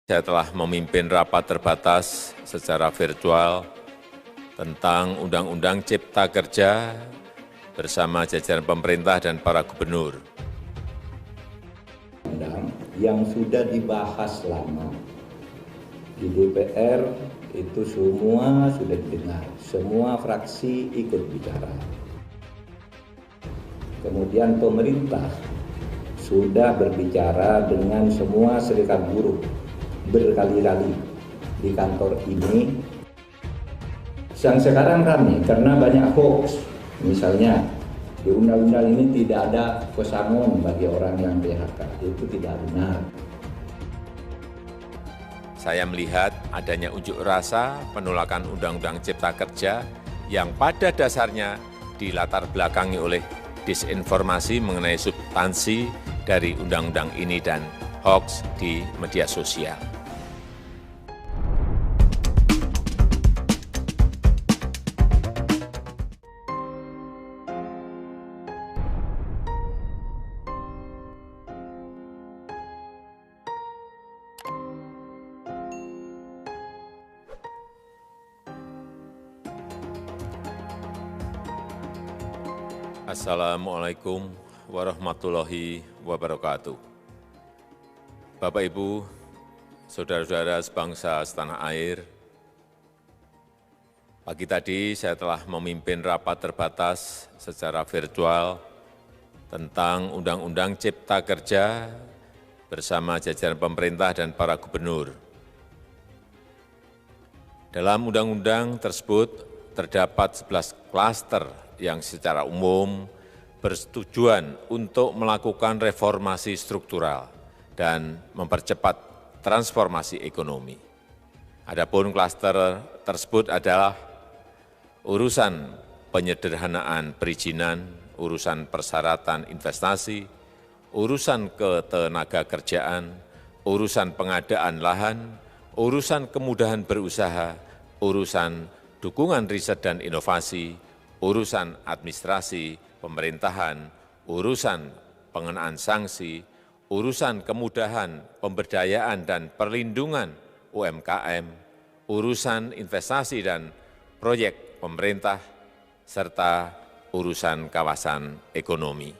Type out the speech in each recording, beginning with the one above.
Saya telah memimpin rapat terbatas secara virtual tentang Undang-Undang Cipta Kerja bersama jajaran pemerintah dan para gubernur. Yang sudah dibahas lama di DPR itu semua sudah didengar, semua fraksi ikut bicara. Kemudian pemerintah sudah berbicara dengan semua serikat buruh berkali-kali di kantor ini. Yang sekarang ramai karena banyak hoax. Misalnya di undang-undang ini tidak ada pesangon bagi orang yang PHK. Itu tidak benar. Saya melihat adanya unjuk rasa penolakan Undang-Undang Cipta Kerja yang pada dasarnya dilatar belakangi oleh disinformasi mengenai substansi dari undang-undang ini dan hoax di media sosial. Assalamualaikum warahmatullahi wabarakatuh. Bapak, Ibu, saudara-saudara sebangsa setanah air, pagi tadi saya telah memimpin rapat terbatas secara virtual tentang Undang-Undang Cipta Kerja bersama jajaran pemerintah dan para gubernur. Dalam undang-undang tersebut terdapat 11 klaster yang secara umum bertujuan untuk melakukan reformasi struktural dan mempercepat transformasi ekonomi. Adapun klaster tersebut adalah urusan penyederhanaan perizinan, urusan persyaratan investasi, urusan ketenagakerjaan, urusan pengadaan lahan, urusan kemudahan berusaha, urusan dukungan riset dan inovasi, urusan administrasi pemerintahan, urusan pengenaan sanksi, urusan kemudahan pemberdayaan dan perlindungan UMKM, urusan investasi dan proyek pemerintah, serta urusan kawasan ekonomi.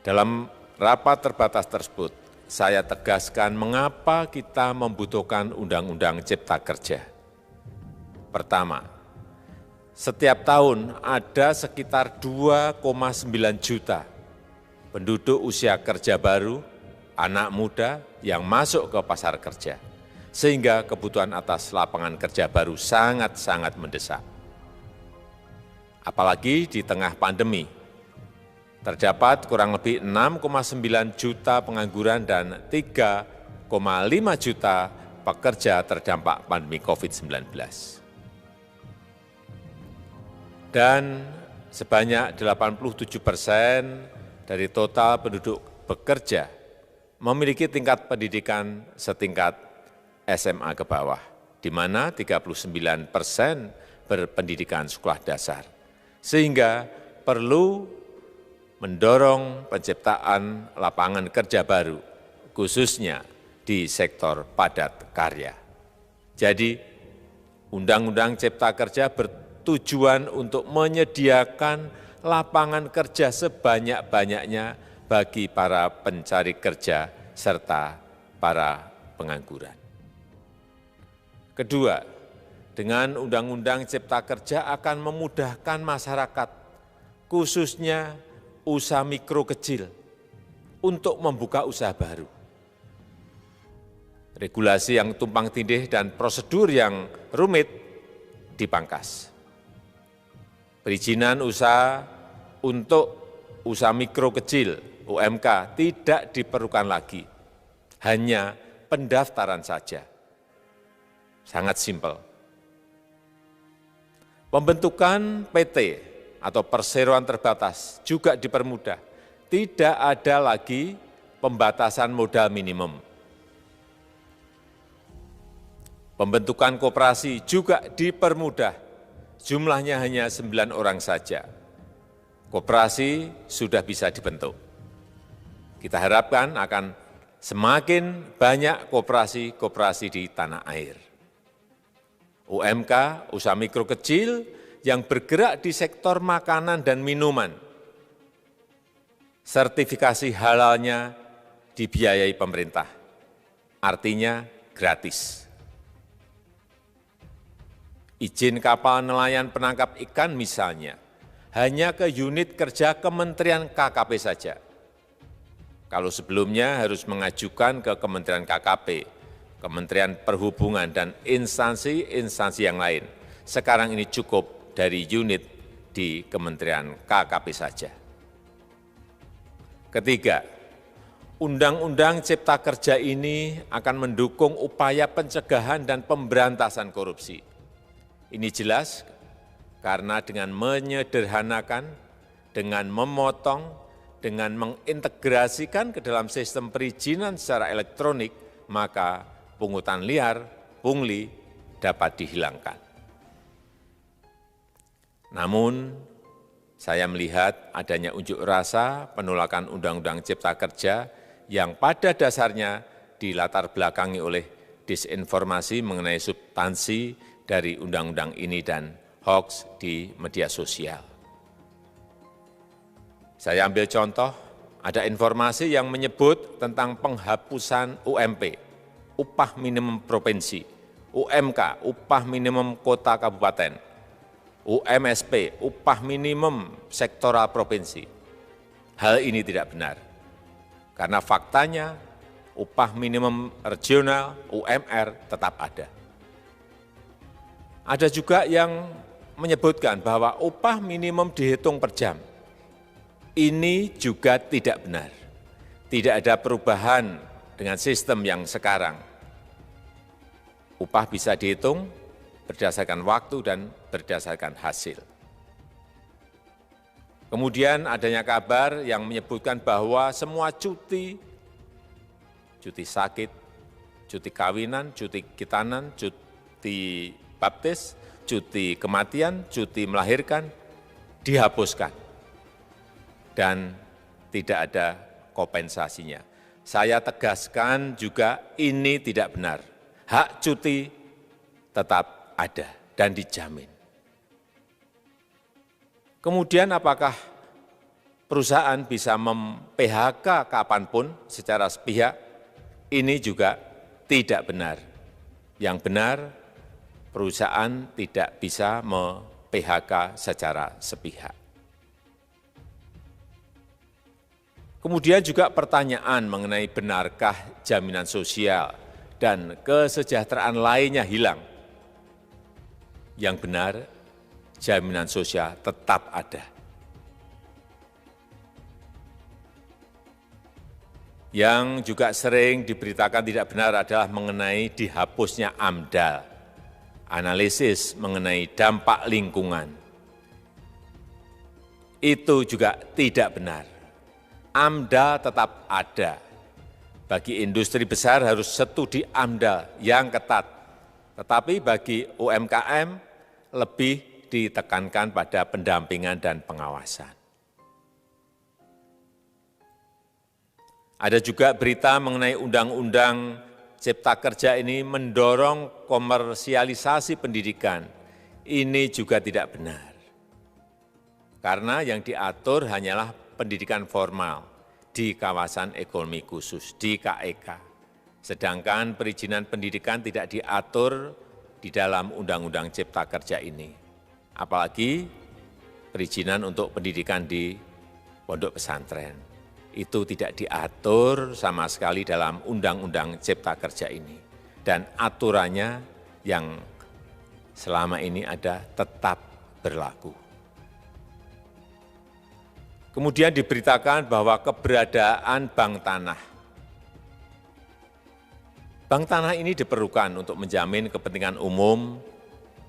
Dalam rapat terbatas tersebut, saya tegaskan mengapa kita membutuhkan Undang-Undang Cipta Kerja. Pertama, setiap tahun ada sekitar 2,9 juta penduduk usia kerja baru, anak muda yang masuk ke pasar kerja, sehingga kebutuhan atas lapangan kerja baru sangat-sangat mendesak. Apalagi di tengah pandemi, terdapat kurang lebih 6,9 juta pengangguran dan 3,5 juta pekerja terdampak pandemi COVID-19. Dan sebanyak 87% dari total penduduk bekerja memiliki tingkat pendidikan setingkat SMA ke bawah, di mana 39% berpendidikan sekolah dasar. Sehingga perlu mendorong penciptaan lapangan kerja baru, khususnya di sektor padat karya. Jadi, Undang-Undang Cipta Kerja bertujuan untuk menyediakan lapangan kerja sebanyak-banyaknya bagi para pencari kerja serta para pengangguran. Kedua, dengan Undang-Undang Cipta Kerja akan memudahkan masyarakat, khususnya usaha mikro kecil, untuk membuka usaha baru. Regulasi yang tumpang tindih dan prosedur yang rumit dipangkas. Perizinan usaha untuk usaha mikro kecil UMK tidak diperlukan lagi, hanya pendaftaran saja. Sangat simpel. Pembentukan PT atau perseroan terbatas juga dipermudah. Tidak ada lagi pembatasan modal minimum. Pembentukan koperasi juga dipermudah. Jumlahnya hanya 9 orang saja. Koperasi sudah bisa dibentuk. Kita harapkan akan semakin banyak koperasi-koperasi di tanah air. UMK, usaha mikro kecil yang bergerak di sektor makanan dan minuman, sertifikasi halalnya dibiayai pemerintah, artinya gratis. Izin kapal nelayan penangkap ikan misalnya, hanya ke unit kerja Kementerian KKP saja. Kalau sebelumnya harus mengajukan ke Kementerian KKP, Kementerian Perhubungan, dan instansi-instansi yang lain. Sekarang ini cukup dari unit di Kementerian KKP saja. Ketiga, Undang-Undang Cipta Kerja ini akan mendukung upaya pencegahan dan pemberantasan korupsi. Ini jelas karena dengan menyederhanakan, dengan memotong, dengan mengintegrasikan ke dalam sistem perizinan secara elektronik, maka pungutan liar, pungli dapat dihilangkan. Namun, saya melihat adanya unjuk rasa penolakan Undang-Undang Cipta Kerja yang pada dasarnya dilatar belakangi oleh disinformasi mengenai substansi dari undang-undang ini dan hoax di media sosial. Saya ambil contoh, ada informasi yang menyebut tentang penghapusan UMP, upah minimum provinsi, UMK, upah minimum kota kabupaten, UMSP, upah minimum sektoral provinsi. Hal ini tidak benar, karena faktanya upah minimum regional, UMR, tetap ada. Ada juga yang menyebutkan bahwa upah minimum dihitung per jam. Ini juga tidak benar. Tidak ada perubahan dengan sistem yang sekarang. Upah bisa dihitung berdasarkan waktu dan berdasarkan hasil. Kemudian adanya kabar yang menyebutkan bahwa semua cuti sakit, cuti kawinan, cuti khitanan, cuti baptis, cuti kematian, cuti melahirkan, dihapuskan. Dan tidak ada kompensasinya. Saya tegaskan juga ini tidak benar. Hak cuti tetap ada dan dijamin. Kemudian apakah perusahaan bisa mem-PHK kapanpun secara sepihak? Ini juga tidak benar. Yang benar, perusahaan tidak bisa me-PHK secara sepihak. Kemudian juga pertanyaan mengenai benarkah jaminan sosial dan kesejahteraan lainnya hilang. Yang benar, jaminan sosial tetap ada. Yang juga sering diberitakan tidak benar adalah mengenai dihapusnya AMDAL, analisis mengenai dampak lingkungan. Itu juga tidak benar. AMDAL tetap ada. Bagi industri besar harus studi AMDAL yang ketat. Tetapi bagi UMKM lebih ditekankan pada pendampingan dan pengawasan. Ada juga berita mengenai Undang-Undang Cipta Kerja ini mendorong komersialisasi pendidikan. Ini juga tidak benar. Karena yang diatur hanyalah pendidikan formal di kawasan ekonomi khusus, di KEK. Sedangkan perizinan pendidikan tidak diatur di dalam Undang-Undang Cipta Kerja ini. Apalagi perizinan untuk pendidikan di pondok pesantren. Itu tidak diatur sama sekali dalam Undang-Undang Cipta Kerja ini. Dan aturannya yang selama ini ada tetap berlaku. Kemudian diberitakan bahwa keberadaan bank tanah. Bank tanah ini diperlukan untuk menjamin kepentingan umum,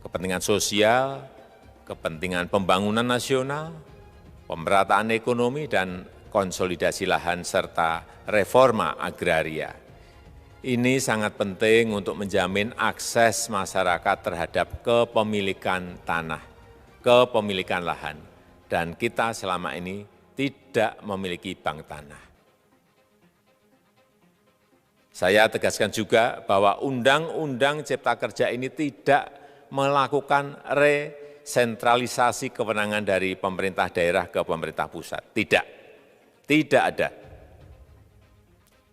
kepentingan sosial, kepentingan pembangunan nasional, pemerataan ekonomi, dan konsolidasi lahan serta reforma agraria. Ini sangat penting untuk menjamin akses masyarakat terhadap kepemilikan tanah, kepemilikan lahan. Dan kita selama ini tidak memiliki bank tanah. Saya tegaskan juga bahwa Undang-Undang Cipta Kerja ini tidak melakukan resentralisasi kewenangan dari pemerintah daerah ke pemerintah pusat. Tidak ada.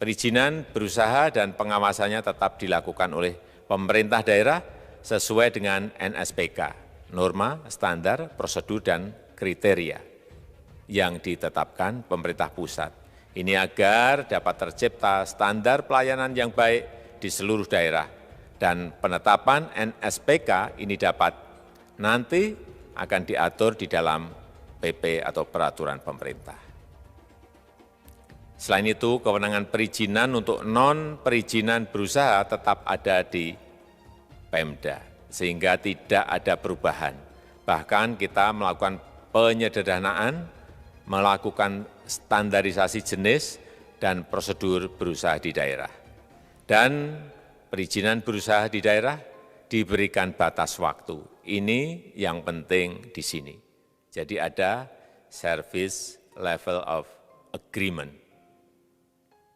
Perizinan berusaha dan pengawasannya tetap dilakukan oleh pemerintah daerah sesuai dengan NSPK, norma, standar, prosedur, dan kriteria yang ditetapkan pemerintah pusat. Ini agar dapat tercipta standar pelayanan yang baik di seluruh daerah, dan penetapan NSPK ini dapat nanti akan diatur di dalam PP atau peraturan pemerintah. Selain itu, kewenangan perizinan untuk non-perizinan berusaha tetap ada di Pemda, sehingga tidak ada perubahan. Bahkan kita melakukan penyederhanaan, melakukan standarisasi jenis dan prosedur berusaha di daerah. Dan perizinan berusaha di daerah diberikan batas waktu. Ini yang penting di sini. Jadi ada service level of agreement.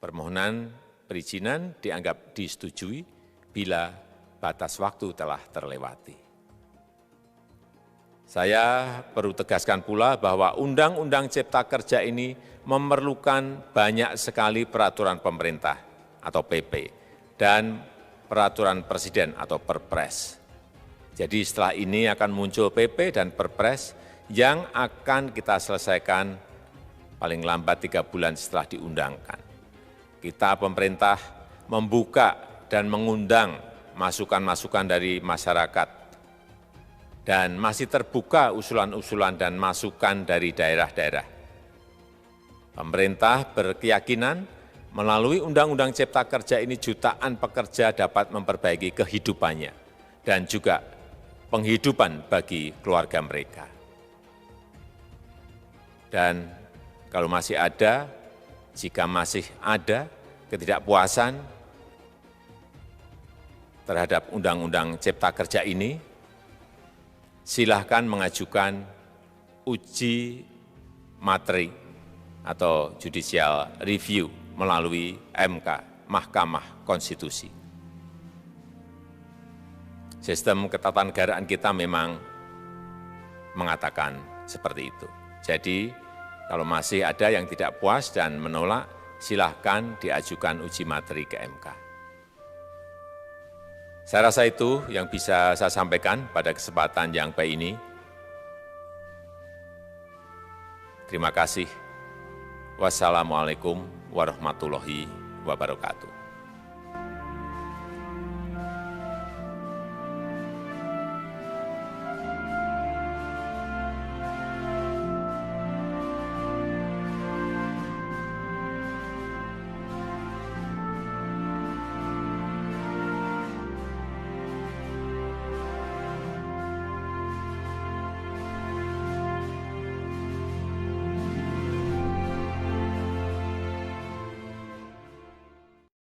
Permohonan perizinan dianggap disetujui bila batas waktu telah terlewati. Saya perlu tegaskan pula bahwa Undang-Undang Cipta Kerja ini memerlukan banyak sekali peraturan pemerintah atau PP dan peraturan presiden atau Perpres. Jadi setelah ini akan muncul PP dan Perpres yang akan kita selesaikan paling lambat 3 bulan setelah diundangkan. Kita pemerintah membuka dan mengundang masukan-masukan dari masyarakat, dan masih terbuka usulan-usulan dan masukan dari daerah-daerah. Pemerintah berkeyakinan melalui Undang-Undang Cipta Kerja ini jutaan pekerja dapat memperbaiki kehidupannya dan juga penghidupan bagi keluarga mereka. Dan kalau masih ada, jika masih ada ketidakpuasan terhadap Undang-Undang Cipta Kerja ini, silahkan mengajukan uji materi atau judicial review melalui MK, Mahkamah Konstitusi. Sistem ketatanegaraan kita memang mengatakan seperti itu. Jadi, kalau masih ada yang tidak puas dan menolak, silahkan diajukan uji materi ke MK. Saya rasa itu yang bisa saya sampaikan pada kesempatan yang baik ini. Terima kasih. Wassalamualaikum warahmatullahi wabarakatuh.